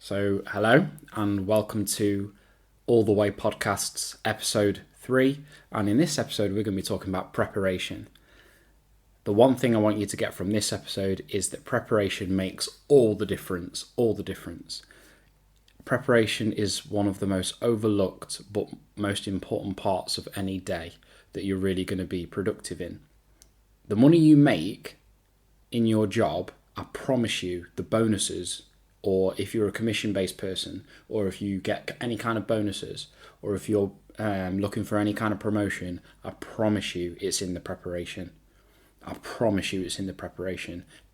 So, hello and welcome to All the Way Podcasts episode 3. And in this episode, we're going to be talking about preparation. The one thing I want you to get from this episode is that preparation makes all the difference. Preparation is one of the most overlooked but most important parts of any day that you're really going to be productive in. The money you make in your job, I promise you, the bonuses, or if you're a commission-based person, or if you get any kind of bonuses, or if you're looking for any kind of promotion, I promise you it's in the preparation.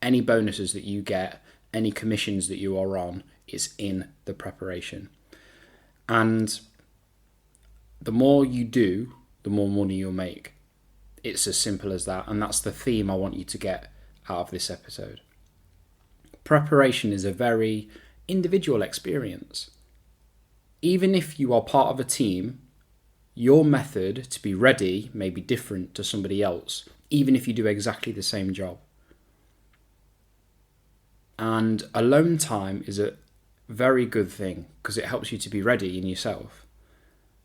Any bonuses that you get, any commissions that you are on, it's in the preparation. And the more you do, the more money you'll make. It's as simple as that, and that's the theme I want you to get out of this episode. Preparation is a very individual experience. Even if you are part of a team, your method to be ready may be different to somebody else, even if you do exactly the same job. And alone time is a very good thing because it helps you to be ready in yourself.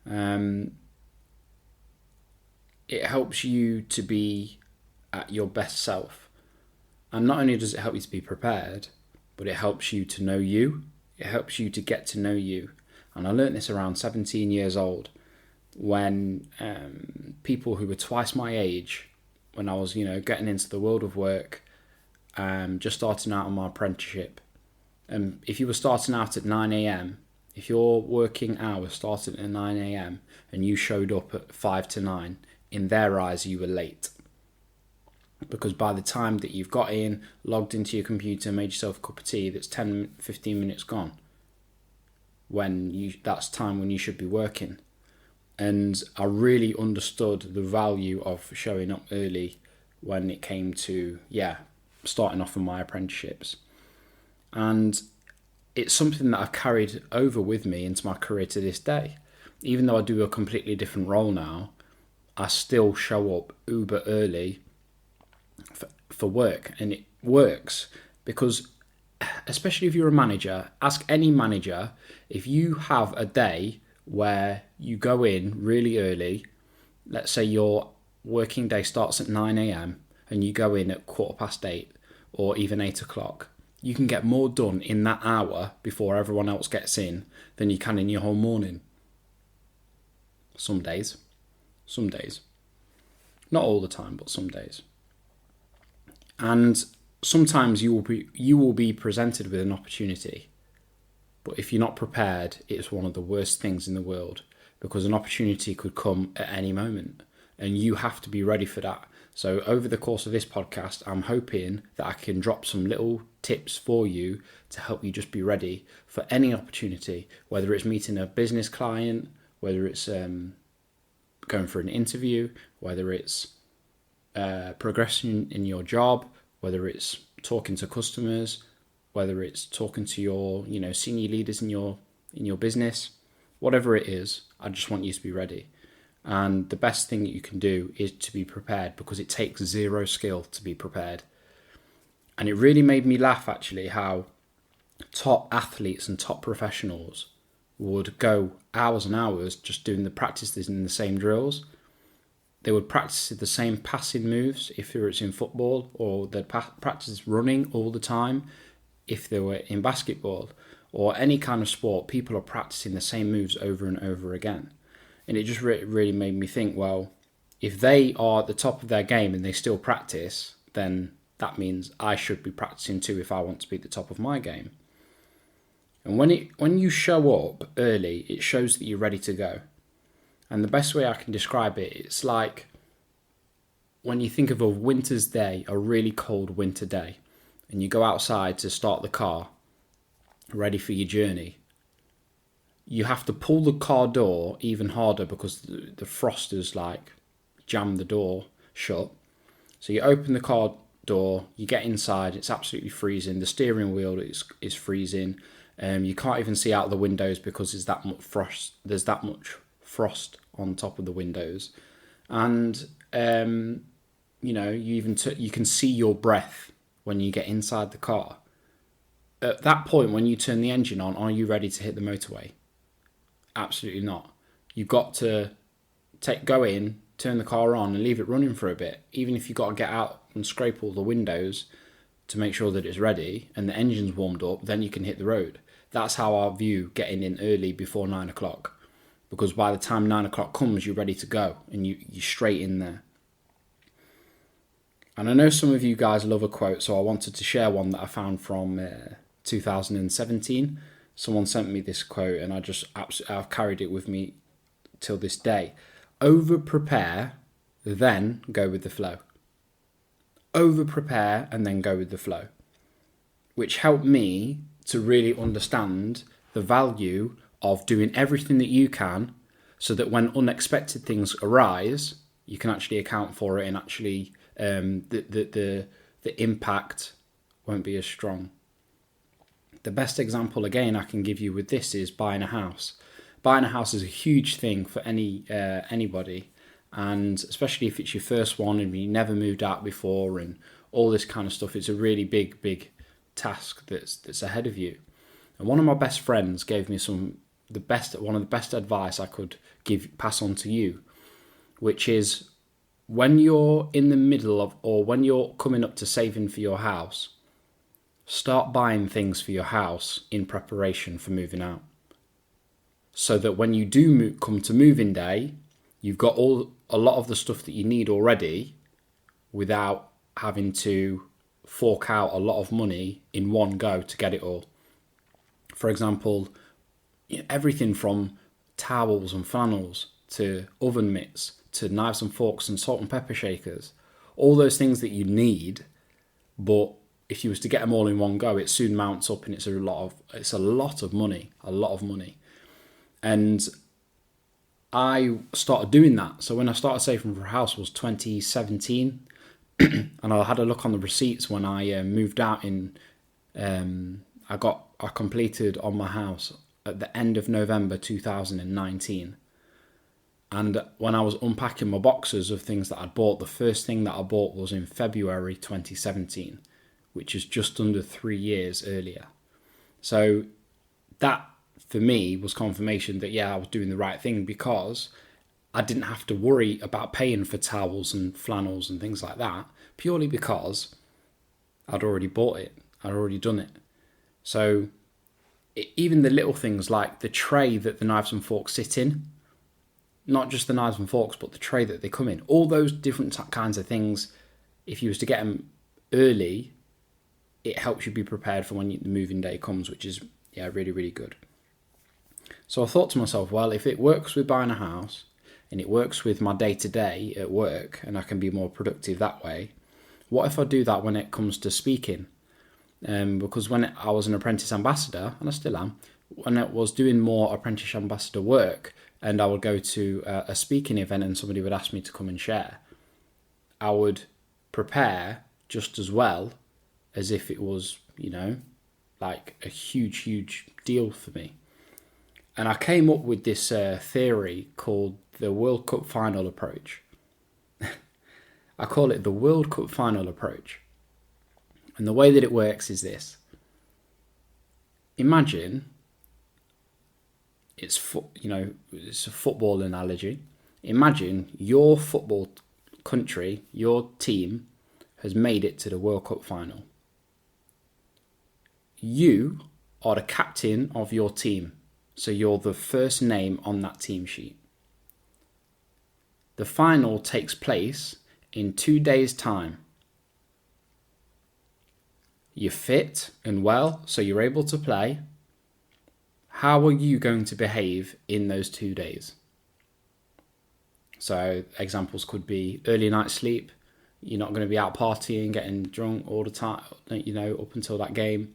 It helps you to be at your best self. And not only does it help you to be prepared, but it helps you to know you. It helps you to get to know you. And I learnt this around 17 years old when people who were twice my age, when I was, getting into the world of work, just starting out on my apprenticeship. And if you were starting out at 9 a.m, if your working hours started at 9 a.m. and you showed up at 5 to 9, in their eyes you were late. Because by the time that you've got in, logged into your computer, made yourself a cup of tea, that's 10, 15 minutes gone. That's time when you should be working. And I really understood the value of showing up early when it came to, starting off on my apprenticeships. And it's something that I've carried over with me into my career to this day. Even though I do a completely different role now, I still show up uber early for work, and it works because, especially if you're a manager, ask any manager if you have a day where you go in really early. Let's say your working day starts at 9 a.m. and you go in at 8:15 or even 8 o'clock. You can get more done in that hour before everyone else gets in than you can in your whole morning. Some days. Not all the time, but some days. And sometimes you will be presented with an opportunity. But if you're not prepared, it's one of the worst things in the world, because an opportunity could come at any moment and you have to be ready for that. So over the course of this podcast, I'm hoping that I can drop some little tips for you to help you just be ready for any opportunity, whether it's meeting a business client, whether it's going for an interview, whether it's progression in your job, whether it's talking to customers, whether it's talking to your senior leaders in your business, whatever it is. I just want you to be ready. And the best thing that you can do is to be prepared, because it takes zero skill to be prepared. And it really made me laugh actually how top athletes and top professionals would go hours and hours just doing the practices in the same drills. They would practice the same passing moves if it's in football, or they'd practice running all the time if they were in basketball, or any kind of sport. People are practicing the same moves over and over again. And it just really made me think, well, if they are at the top of their game and they still practice, then that means I should be practicing too if I want to be at the top of my game. And when you show up early, it shows that you're ready to go. And the best way I can describe it, it's like when you think of a winter's day, a really cold winter day, and you go outside to start the car, ready for your journey. You have to pull the car door even harder because the frost has jammed the door shut. So you open the car door, you get inside, it's absolutely freezing. The steering wheel is freezing. You can't even see out the windows because there's that much frost. There's that much frost on top of the windows, and you can see your breath when you get inside the car. At that point, when you turn the engine on, are you ready to hit the motorway? Absolutely not. You've got to go in, turn the car on and leave it running for a bit. Even if you've got to get out and scrape all the windows to make sure that it's ready and the engine's warmed up, then you can hit the road. That's how I view getting in early before 9 o'clock. Because by the time 9 o'clock comes, you're ready to go and you're straight in there. And I know some of you guys love a quote, so I wanted to share one that I found from 2017. Someone sent me this quote and I've carried it with me till this day. Over prepare, then go with the flow. Over prepare and then go with the flow. Which helped me to really understand the value of doing everything that you can so that when unexpected things arise, you can actually account for it and actually the impact won't be as strong. The best example again I can give you with this is buying a house. Buying a house is a huge thing for anybody, and especially if it's your first one and you never moved out before and all this kind of stuff. It's a really big task that's ahead of you. And one of my best friends gave me one of the best advice I could pass on to you, which is when you're in the middle of, or when you're coming up to saving for your house, start buying things for your house in preparation for moving out. So that when you do come to moving day, you've got a lot of the stuff that you need already without having to fork out a lot of money in one go to get it all. For example, everything from towels and flannels to oven mitts to knives and forks and salt and pepper shakers, all those things that you need, but if you was to get them all in one go, it soon mounts up and it's a lot of money. And I started doing that. So when I started saving for a house was 2017, and I had a look on the receipts when I moved out I completed on my house at the end of November 2019. And when I was unpacking my boxes of things that I'd bought, the first thing that I bought was in February 2017, which is just under 3 years earlier. So that, for me, was confirmation that, I was doing the right thing, because I didn't have to worry about paying for towels and flannels and things like that, purely because I'd already bought it. I'd already done it. So even the little things like the tray that the knives and forks sit in, not just the knives and forks, but the tray that they come in, all those different kinds of things, if you was to get them early, it helps you be prepared for when the moving day comes, which is, really, really good. So I thought to myself, well, if it works with buying a house and it works with my day-to-day at work and I can be more productive that way, what if I do that when it comes to speaking? Because when I was an apprentice ambassador, and I still am, when I was doing more apprentice ambassador work and I would go to a speaking event and somebody would ask me to come and share, I would prepare just as well as if it was, like a huge deal for me. And I came up with this theory called the World Cup final approach. I call it the World Cup final approach. And the way that it works is this. Imagine, it's a football analogy. Imagine your football country, your team, has made it to the World Cup final. You are the captain of your team. So you're the first name on that team sheet. The final takes place in 2 days' time. You're fit and well, so you're able to play. How are you going to behave in those 2 days? So examples could be early night sleep. You're not going to be out partying, getting drunk all the time, up until that game.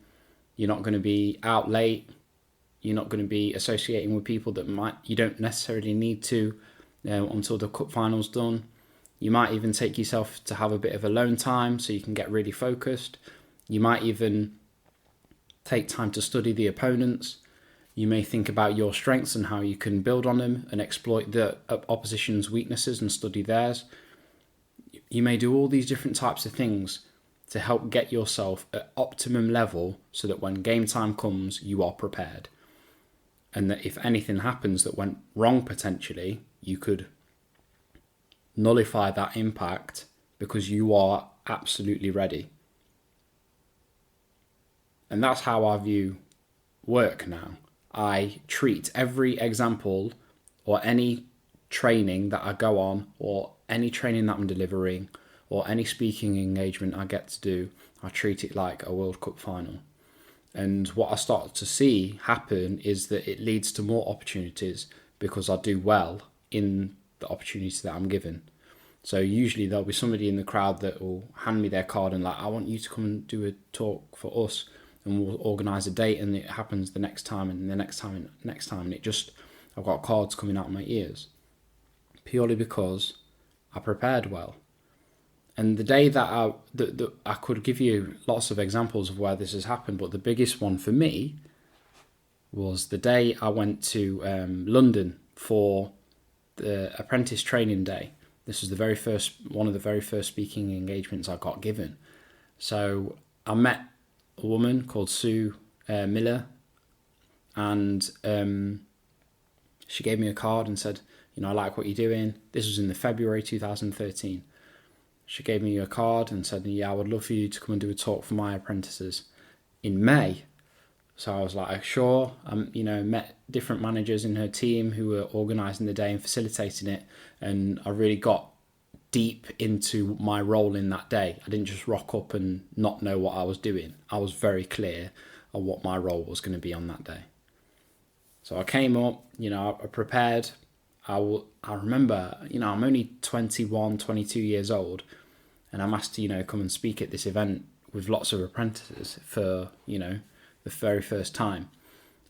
You're not going to be out late. You're not going to be associating with people that you don't necessarily need to until the cup final's done. You might even take yourself to have a bit of alone time so you can get really focused. You might even take time to study the opponents. You may think about your strengths and how you can build on them and exploit the opposition's weaknesses and study theirs. You may do all these different types of things to help get yourself at optimum level so that when game time comes, you are prepared. And that if anything happens that went wrong potentially, you could nullify that impact because you are absolutely ready. And that's how I view work now. I treat every example or any training that I go on, or any training that I'm delivering, or any speaking engagement I get to do, I treat it like a World Cup final. And what I start to see happen is that it leads to more opportunities because I do well in the opportunities that I'm given. So usually there'll be somebody in the crowd that will hand me their card and like, I want you to come and do a talk for us, and we'll organise a date, and it happens the next time and the next time and next time, and it just, I've got cards coming out of my ears purely because I prepared well. And the day that I could give you lots of examples of where this has happened, but the biggest one for me was the day I went to London for the apprentice training day. This was one of the very first speaking engagements I got given. So I met a woman called Sue Miller, and she gave me a card and said, I like what you're doing. This was in the February 2013. She gave me a card and said, I would love for you to come and do a talk for my apprentices in May. So I was like, sure. Met different managers in her team who were organising the day and facilitating it. And I really got deep into my role in that day. I didn't just rock up and not know what I was doing. I was very clear on what my role was going to be on that day. So I came up, I prepared. I remember, I'm only 21, 22 years old, and I'm asked to, come and speak at this event with lots of apprentices for, the very first time.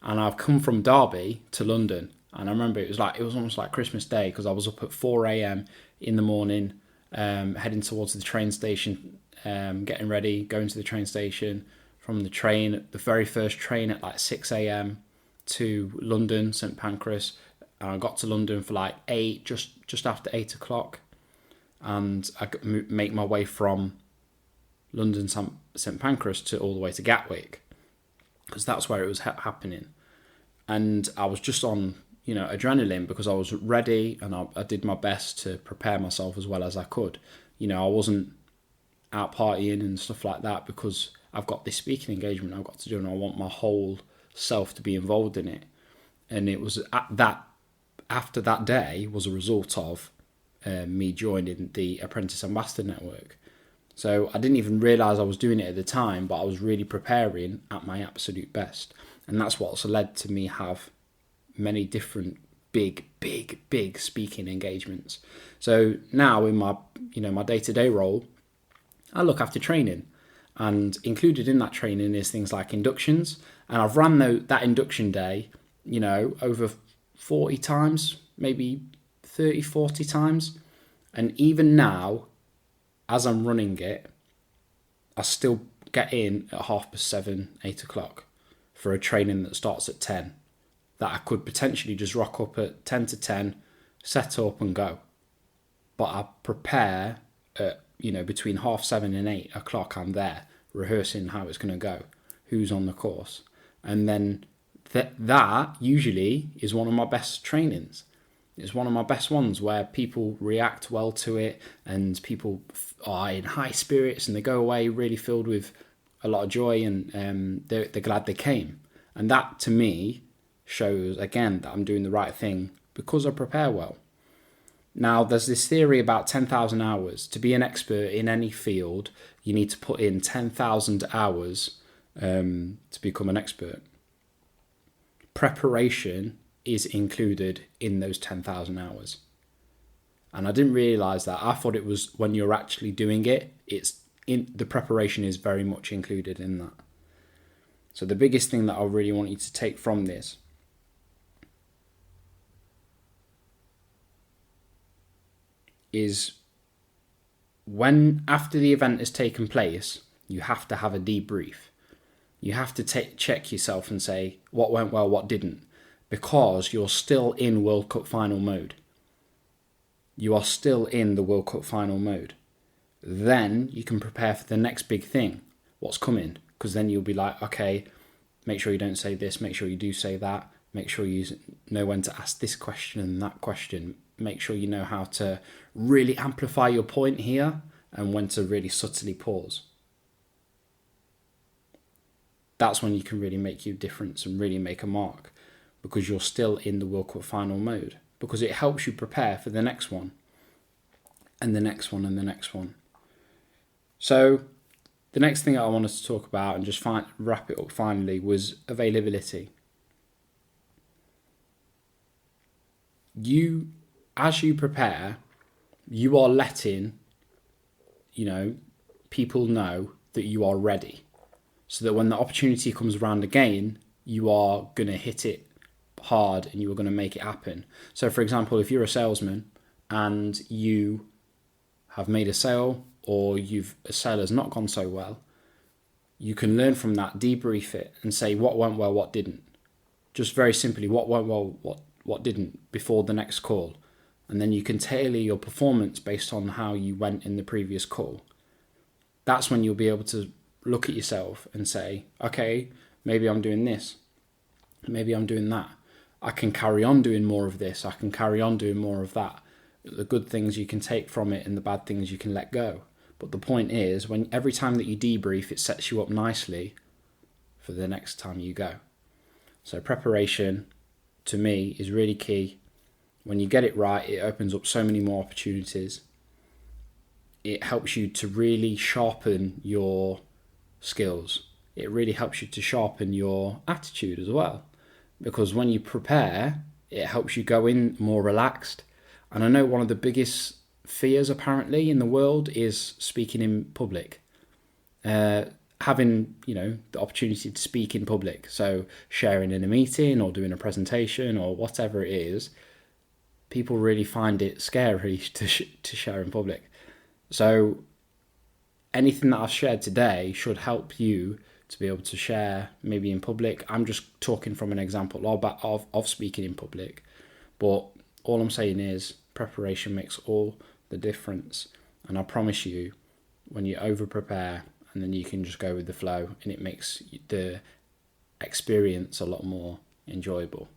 And I've come from Derby to London, and I remember it was almost like Christmas Day, because I was up at 4 a.m. in the morning, heading towards the train station, getting ready, going to the train station, from the train, the very first train at like 6 a.m. to London, St Pancras. And I got to London for like 8, just after 8 o'clock. And I make my way from London, St Pancras to all the way to Gatwick, because that's where it was happening. And I was just on, adrenaline, because I was ready, and I did my best to prepare myself as well as I could. I wasn't out partying and stuff like that, because I've got this speaking engagement I've got to do, and I want my whole self to be involved in it. And it was after that day was a result of me joining the Apprentice Ambassador Network. So I didn't even realise I was doing it at the time, but I was really preparing at my absolute best. And that's what's led to me have many different big speaking engagements. So now in my, my day-to-day role, I look after training. And included in that training is things like inductions. And I've run that induction day, over 40 times, maybe 30, 40 times. And even now, as I'm running it, I still get in at 7:30, 8 o'clock for a training that starts at 10. That I could potentially just rock up at 10 to 10, set up and go. But I prepare at, between 7:30 and 8 o'clock, I'm there rehearsing how it's going to go, who's on the course. And then that usually is one of my best trainings. It's one of my best ones where people react well to it, and people are in high spirits, and they go away really filled with a lot of joy, and they're glad they came. And that, to me, shows, again, that I'm doing the right thing because I prepare well. Now, there's this theory about 10,000 hours. To be an expert in any field, you need to put in 10,000 hours to become an expert. Preparation is included in those 10,000 hours. And I didn't realise that. I thought it was when you're actually doing it, the preparation is very much included in that. So the biggest thing that I really want you to take from this is when, after the event has taken place, you have to have a debrief. You have to check yourself and say what went well, what didn't, because you're still in World Cup final mode. You are still in the World Cup final mode. then you can prepare for the next big thing, what's coming. Because then you'll be like, okay, make sure you don't say this, make sure you do say that, make sure you know when to ask this question and that question, make sure you know how to really amplify your point here and when to really subtly pause. That's when you can really make your difference and really make a mark, because you're still in the World Cup final mode, because it helps you prepare for the next one and the next one and the next one. So the next thing I wanted to talk about and just wrap it up finally was availability. As you prepare, you are letting, people know that you are ready, so that when the opportunity comes around again, you are going to hit it hard and you are going to make it happen. So for example, if you're a salesman and you have made a sale, or a sale has not gone so well, you can learn from that, debrief it and say what went well, what didn't. Just very simply, what went well, what didn't before the next call. And then you can tailor your performance based on how you went in the previous call. That's when you'll be able to look at yourself and say, okay, maybe I'm doing this, maybe I'm doing that. I can carry on doing more of this, I can carry on doing more of that. The good things you can take from it and the bad things you can let go. But the point is, every time that you debrief, it sets you up nicely for the next time you go. So preparation, to me, is really key. When you get it right, it opens up so many more opportunities. It helps you to really sharpen your skills. It really helps you to sharpen your attitude as well. Because when you prepare, it helps you go in more relaxed. And I know one of the biggest fears apparently in the world is speaking in public. Having, the opportunity to speak in public. So sharing in a meeting or doing a presentation or whatever it is, people really find it scary to share in public. So anything that I've shared today should help you to be able to share maybe in public. I'm just talking from an example of speaking in public. But all I'm saying is preparation makes all the difference. And I promise you, when you over prepare and then you can just go with the flow, and it makes the experience a lot more enjoyable.